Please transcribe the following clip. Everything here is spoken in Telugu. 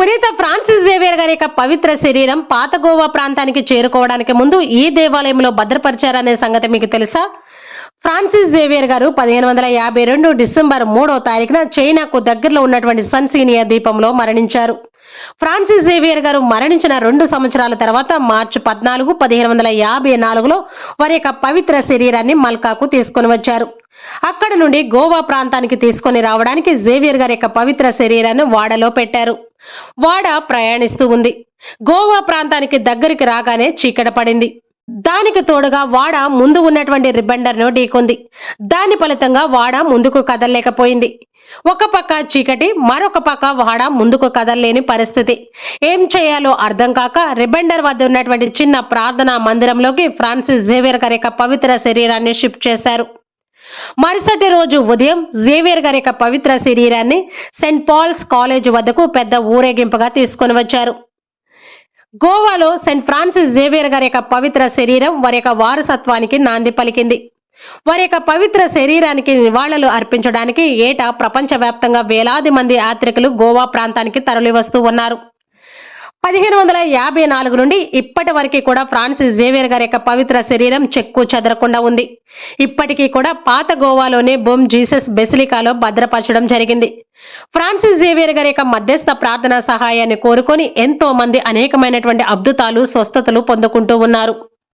పునీత ఫ్రాన్సిస్ జేవియర్ గారి యొక్క పవిత్ర శరీరం పాత గోవా ప్రాంతానికి చేరుకోవడానికి ముందు ఈ దేవాలయంలో భద్రపరిచారనే సంగతి మీకు తెలుసా? ఫ్రాన్సిస్ జేవియర్ గారు 1552 డిసెంబర్ 3వ తారీఖున చైనాకు దగ్గరలో ఉన్నటువంటి సన్సీనియా ద్వీపంలో మరణించారు. ఫ్రాన్సిస్ జేవియర్ గారు మరణించిన 2 సంవత్సరాల తర్వాత మార్చి 14, 1554లో వారి యొక్క పవిత్ర శరీరాన్ని మల్కాకు తీసుకుని వచ్చారు. అక్కడ నుండి గోవా ప్రాంతానికి తీసుకొని రావడానికి జేవియర్ గారి యొక్క పవిత్ర శరీరాన్ని వాడలో పెట్టారు. వాడ ప్రయాణిస్తూ ఉంది. గోవా ప్రాంతానికి దగ్గరికి రాగానే చీకట పడింది. దానికి తోడుగా వాడ ముందు ఉన్నటువంటి రిబండర్ ను ఢీకొంది. దాని ఫలితంగా వాడ ముందుకు కదలలేకపోయింది. ఒక పక్క చీకటి, మరొక పక్క వాడ ముందుకు కదలలేని పరిస్థితి. ఏం చేయాలో అర్థం కాక రిబండర్ వద్ద ఉన్నటువంటి చిన్న ప్రార్థనా మందిరంలోకి ఫ్రాన్సిస్ జేవియర్ గారి యొక్క పవిత్ర శరీరాన్ని షిఫ్ట్ చేశారు. మరుసటి రోజు ఉదయం జేవియర్ గారి యొక్క పవిత్ర శరీరాన్ని సెయింట్ పాల్స్ కాలేజ్ వద్దకు పెద్ద ఊరేగింపుగా తీసుకొని వచ్చారు. గోవాలో సెయింట్ ఫ్రాన్సిస్ జేవియర్ గారి యొక్క పవిత్ర శరీరం వారి యొక్క వారసత్వానికి నాంది పలికింది. వారి యొక్క పవిత్ర శరీరానికి నివాళులు అర్పించడానికి ఏటా ప్రపంచవ్యాప్తంగా వేలాది మంది యాత్రికులు గోవా ప్రాంతానికి తరలి వస్తూ ఉన్నారు. 1554 నుండి ఇప్పటి వరకు కూడా ఫ్రాన్సిస్ జేవియర్ గారి యొక్క పవిత్ర శరీరం చెక్కు చెదరకుండా ఉంది. ఇప్పటికీ కూడా పాత గోవాలోనే బొమ్ జీసస్ బెసిలికాలో భద్రపరచడం జరిగింది. ఫ్రాన్సిస్ జేవియర్ గారి యొక్క మధ్యస్థ ప్రార్థనా సహాయాన్ని కోరుకొని ఎంతో మంది అనేకమైనటువంటి అద్భుతాలు, స్వస్థతలు పొందుకుంటూ ఉన్నారు.